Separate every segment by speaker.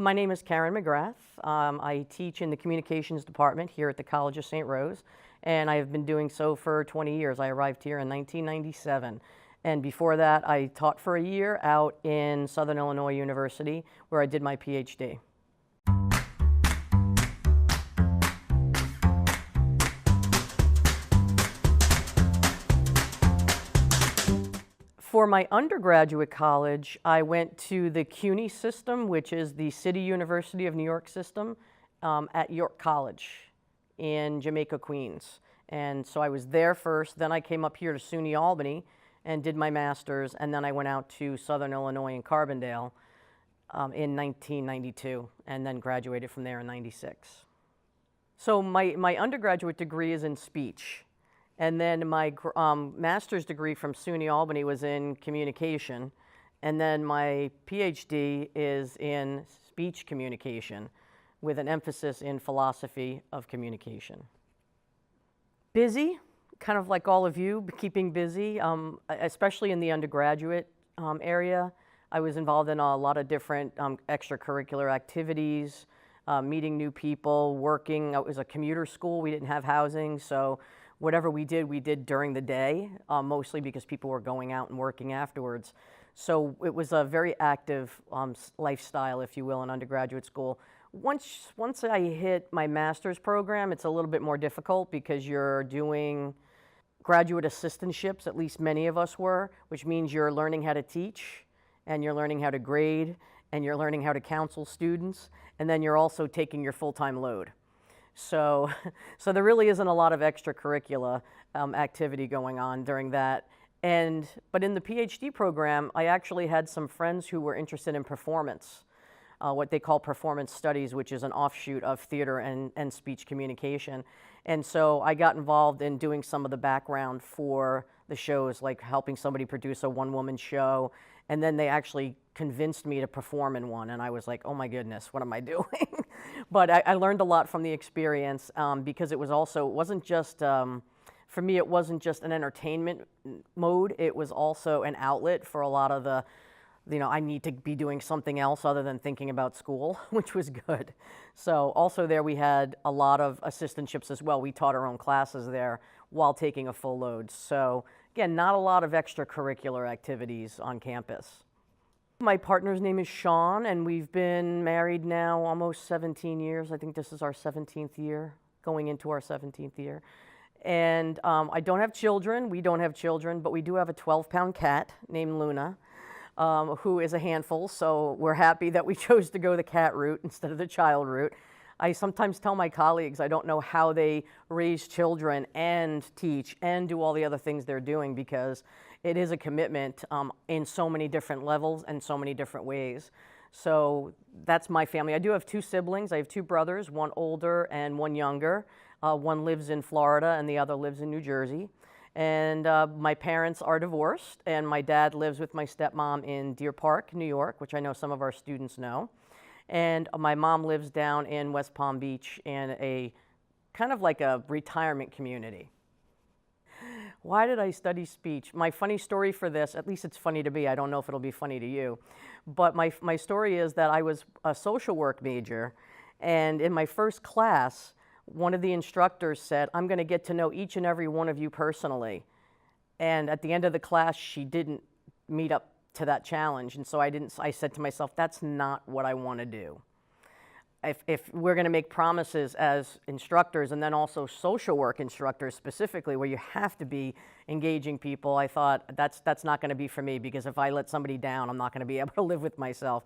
Speaker 1: My name is Karen McGrath. I teach in the communications department here at the College of St. Rose, and I have been doing so for 20 years. I arrived here in 1997, and before that I taught for a year out in Southern Illinois University, where I did my PhD. For my undergraduate college, I went to the CUNY system, which is the City University of New York system, at York College in Jamaica, Queens. And so I was there first, then I came up here to SUNY Albany and did my master's, and then I went out to Southern Illinois in Carbondale in 1992, and then graduated from there in 96. So my undergraduate degree is in speech. And then my master's degree from SUNY Albany was in communication. And then my PhD is in speech communication with an emphasis in philosophy of communication. Busy, kind of like all of you, keeping busy, especially in the undergraduate area. I was involved in a lot of different extracurricular activities, meeting new people, working. It was a commuter school. We didn't have housing, so whatever we did during the day, mostly because people were going out and working afterwards. So it was a very active lifestyle, if you will, in undergraduate school. Once I hit my master's program, it's a little bit more difficult because you're doing graduate assistantships, at least many of us were, which means you're learning how to teach, and you're learning how to grade, and you're learning how to counsel students, and then you're also taking your full-time load. So there really isn't a lot of extracurricular activity going on during that. But in the PhD program, I actually had some friends who were interested in performance, what they call performance studies, which is an offshoot of theater and speech communication. And so I got involved in doing some of the background for the shows, like helping somebody produce a one-woman show. And then they actually convinced me to perform in one, and I was like, oh my goodness, what am I doing? But I learned a lot from the experience because it wasn't just, for me, it wasn't just an entertainment mode, it was also an outlet for a lot of the, I need to be doing something else other than thinking about school, which was good. So also there we had a lot of assistantships as well. We taught our own classes there while taking a full load. So again, not a lot of extracurricular activities on campus. My partner's name is Sean, and we've been married now almost 17 years. I think this is our 17th year, going into our 17th year. And I don't have children, we don't have children, but we do have a 12-pound cat named Luna, who is a handful, so we're happy that we chose to go the cat route instead of the child route. I sometimes tell my colleagues I don't know how they raise children and teach and do all the other things they're doing, because it is a commitment in so many different levels and so many different ways. So that's my family. I do have two siblings. I have two brothers, one older and one younger. One lives in Florida and the other lives in New Jersey. And my parents are divorced, and my dad lives with my stepmom in Deer Park, New York, which I know some of our students know. And my mom lives down in West Palm Beach in a kind of like a retirement community. Why did I study speech? My funny story for this, at least it's funny to me, I don't know if it'll be funny to you, but my story is that I was a social work major, and in my first class, one of the instructors said, I'm going to get to know each and every one of you personally. And at the end of the class, she didn't meet up to that challenge, and so I said to myself, that's not what I want to do. If we're going to make promises as instructors, and then also social work instructors specifically, where you have to be engaging people, I thought that's not going to be for me, because if I let somebody down, I'm not going to be able to live with myself.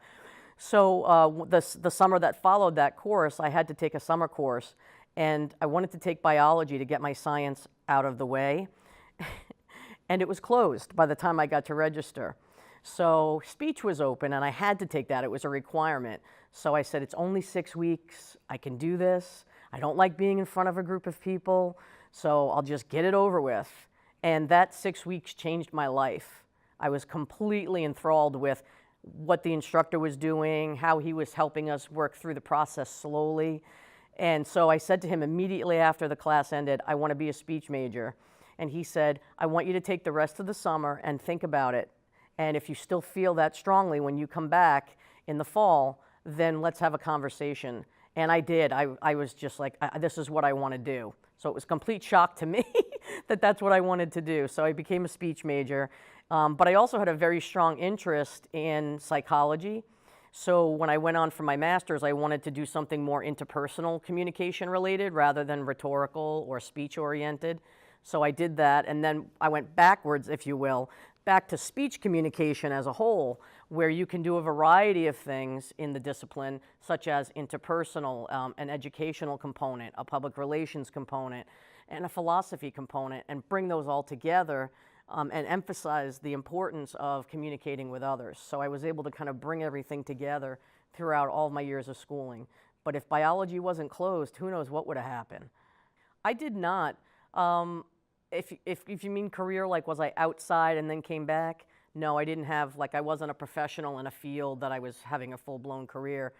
Speaker 1: So the summer that followed that course, I had to take a summer course, and I wanted to take biology to get my science out of the way, and it was closed by the time I got to register. So speech was open, and I had to take that. It was a requirement. So I said, it's only 6 weeks. I can do this. I don't like being in front of a group of people, so I'll just get it over with. And that 6 weeks changed my life. I was completely enthralled with what the instructor was doing, how he was helping us work through the process slowly. And so I said to him immediately after the class ended, I want to be a speech major. And he said, I want you to take the rest of the summer and think about it. And if you still feel that strongly when you come back in the fall, then let's have a conversation. And I did. I was just like, this is what I want to do. So it was a complete shock to me that that's what I wanted to do. So I became a speech major. But I also had a very strong interest in psychology. So when I went on for my master's, I wanted to do something more interpersonal communication related rather than rhetorical or speech oriented. So I did that, and then I went backwards, if you will, back to speech communication as a whole, where you can do a variety of things in the discipline, such as interpersonal, an educational component, a public relations component, and a philosophy component, and bring those all together and emphasize the importance of communicating with others. So I was able to kind of bring everything together throughout all of my years of schooling. But if biology wasn't closed, who knows what would have happened. I did not. If you mean career, like was I outside and then came back? No, I didn't have, like I wasn't a professional in a field that I was having a full-blown career.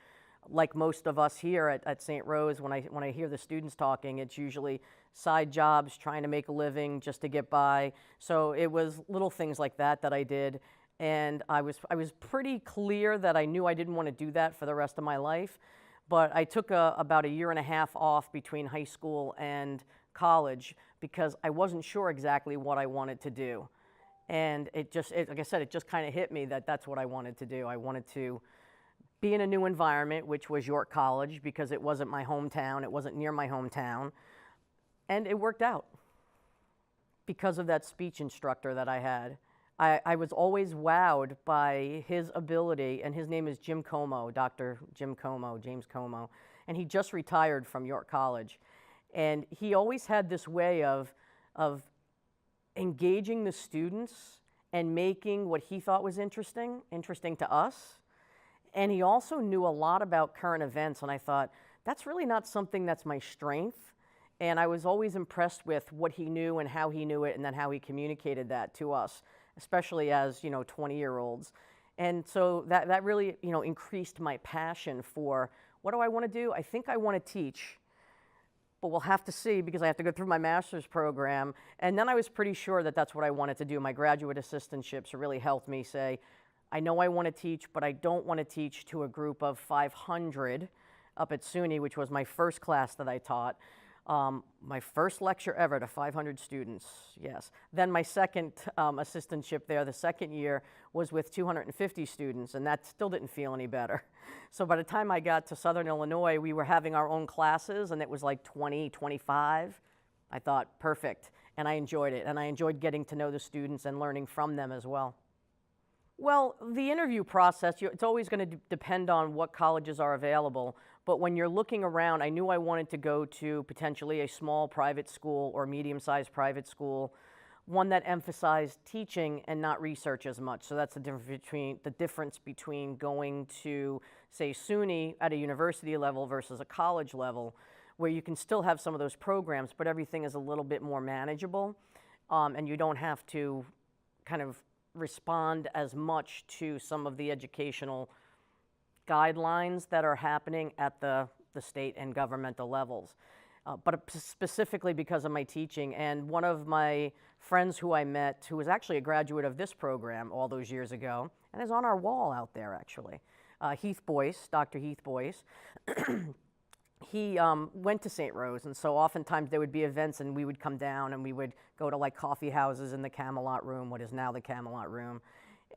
Speaker 1: Like most of us here at St. Rose, when I hear the students talking, it's usually side jobs, trying to make a living just to get by. So it was little things like that that I did. And I was pretty clear that I knew I didn't want to do that for the rest of my life. But I took about a year and a half off between high school and college because I wasn't sure exactly what I wanted to do. And like I said, it just kind of hit me that that's what I wanted to do. I wanted to be in a new environment, which was York College, because it wasn't my hometown, it wasn't near my hometown. And it worked out because of that speech instructor that I had. I was always wowed by his ability, and his name is Jim Como, Dr. Jim Como, James Como, and he just retired from York College. And he always had this way of engaging the students and making what he thought was interesting to us. And he also knew a lot about current events, and I thought, that's really not something that's my strength. And I was always impressed with what he knew and how he knew it, and then how he communicated that to us, especially as 20-year-olds. And so that really increased my passion for, what do I want to do? I think I want to teach, but we'll have to see because I have to go through my master's program. And then I was pretty sure that that's what I wanted to do. My graduate assistantships really helped me say, I know I want to teach, but I don't want to teach to a group of 500 up at SUNY, which was my first class that I taught. My first lecture ever to 500 students, yes. Then my second assistantship there, the second year, was with 250 students, and that still didn't feel any better. So by the time I got to Southern Illinois, we were having our own classes, and it was like 20, 25. I thought, perfect, and I enjoyed it, and I enjoyed getting to know the students and learning from them as well. Well, the interview process, it's always going to depend on what colleges are available. But when you're looking around, I knew I wanted to go to potentially a small private school or medium-sized private school, one that emphasized teaching and not research as much. So that's the difference between going to, say, SUNY at a university level versus a college level, where you can still have some of those programs, but everything is a little bit more manageable, and you don't have to kind of respond as much to some of the educational guidelines that are happening at the state and governmental levels. But specifically because of my teaching, and one of my friends who I met, who was actually a graduate of this program all those years ago, and is on our wall out there actually, Heath Boyce, Dr. Heath Boyce, he went to St. Rose, and so oftentimes there would be events and we would come down and we would go to like coffee houses in the Camelot Room, what is now the Camelot Room.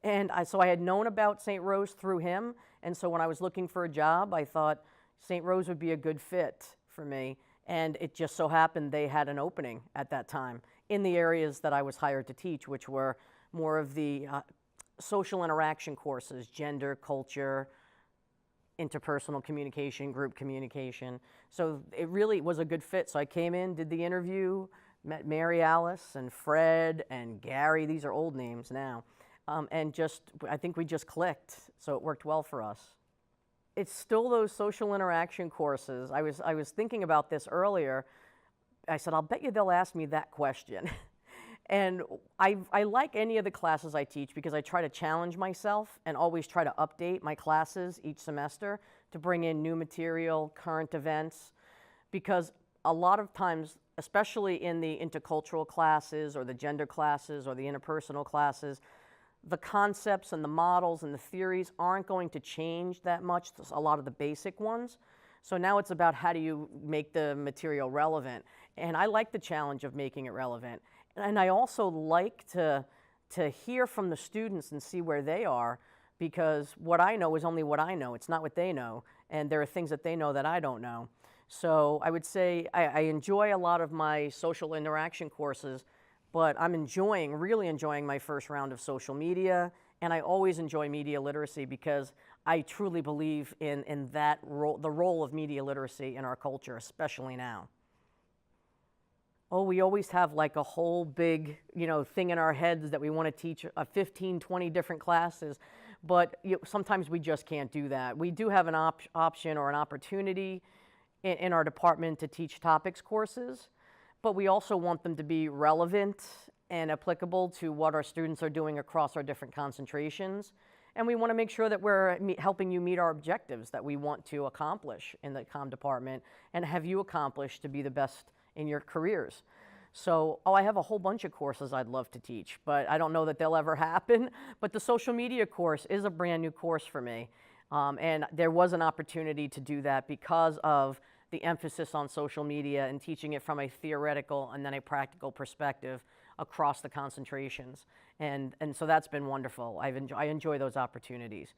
Speaker 1: And so I had known about St. Rose through him, and so when I was looking for a job, I thought St. Rose would be a good fit for me, and it just so happened they had an opening at that time in the areas that I was hired to teach, which were more of the social interaction courses, gender, culture, interpersonal communication, group communication. So it really was a good fit. So I came in, did the interview, met Mary Alice and Fred and Gary, these are old names now, and I think we just clicked, so it worked well for us. It's still those social interaction courses. I was thinking about this earlier. I said, I'll bet you they'll ask me that question. And I like any of the classes I teach because I try to challenge myself and always try to update my classes each semester to bring in new material, current events, because a lot of times, especially in the intercultural classes or the gender classes or the interpersonal classes, the concepts and the models and the theories aren't going to change that much, a lot of the basic ones. So now it's about how do you make the material relevant. And I like the challenge of making it relevant. And I also like to hear from the students and see where they are, because what I know is only what I know. It's not what they know. And there are things that they know that I don't know. So I would say I enjoy a lot of my social interaction courses, but I'm really enjoying my first round of social media, and I always enjoy media literacy because I truly believe in that role, the role of media literacy in our culture, especially now. Oh, we always have like a whole big, thing in our heads that we want to teach 15, 20 different classes, but sometimes we just can't do that. We do have an option or an opportunity in our department to teach topics courses, but we also want them to be relevant and applicable to what our students are doing across our different concentrations. And we want to make sure that we're helping you meet our objectives that we want to accomplish in the comm department and have you accomplish to be the best in your careers. So, I have a whole bunch of courses I'd love to teach, but I don't know that they'll ever happen. But the social media course is a brand new course for me. And there was an opportunity to do that because of the emphasis on social media and teaching it from a theoretical and then a practical perspective across the concentrations. And so that's been wonderful. I enjoy those opportunities.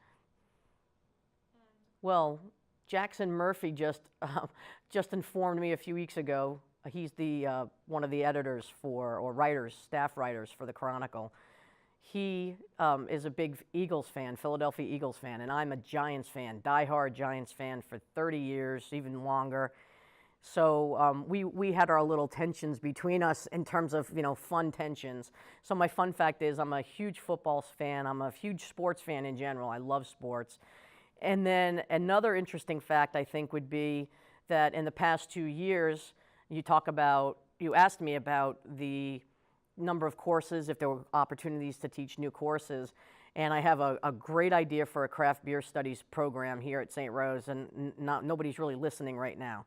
Speaker 1: Well, Jackson Murphy just informed me a few weeks ago. He's the one of the editors or writers, staff writers for the Chronicle. He is a big Eagles fan, Philadelphia Eagles fan, and I'm a Giants fan, diehard Giants fan for 30 years, even longer. So we had our little tensions between us in terms of, fun tensions. So my fun fact is I'm a huge football fan. I'm a huge sports fan in general. I love sports. And then another interesting fact, I think, would be that in the past 2 years, you asked me about the number of courses, if there were opportunities to teach new courses. And I have a great idea for a craft beer studies program here at St. Rose, and nobody's really listening right now.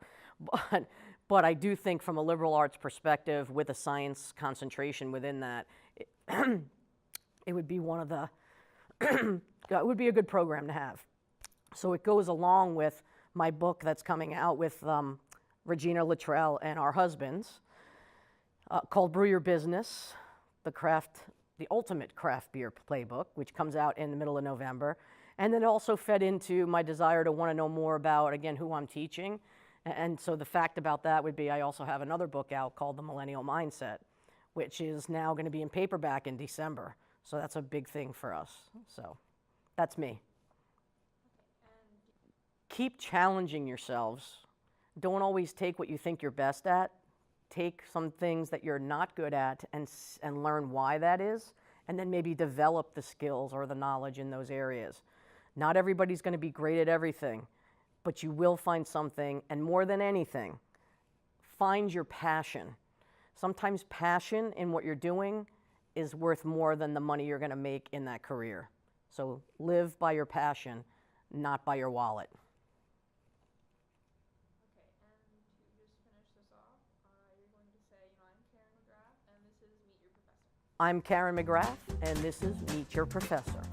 Speaker 1: But I do think from a liberal arts perspective, with a science concentration within that, it would be one of the, it would be a good program to have. So it goes along with my book that's coming out with Regina Luttrell and our husbands, called Brew Your Business, the ultimate craft beer playbook, which comes out in the middle of November. And then it also fed into my desire to want to know more about, again, who I'm teaching. And so the fact about that would be I also have another book out called The Millennial Mindset, which is now going to be in paperback in December. So that's a big thing for us. So that's me. Keep challenging yourselves. Don't always take what you think you're best at. Take some things that you're not good at and learn why that is, and then maybe develop the skills or the knowledge in those areas. Not everybody's going to be great at everything, but you will find something, and more than anything, find your passion. Sometimes passion in what you're doing is worth more than the money you're going to make in that career. So live by your passion, not by your wallet. I'm Karen McGrath, and this is Meet Your Professor.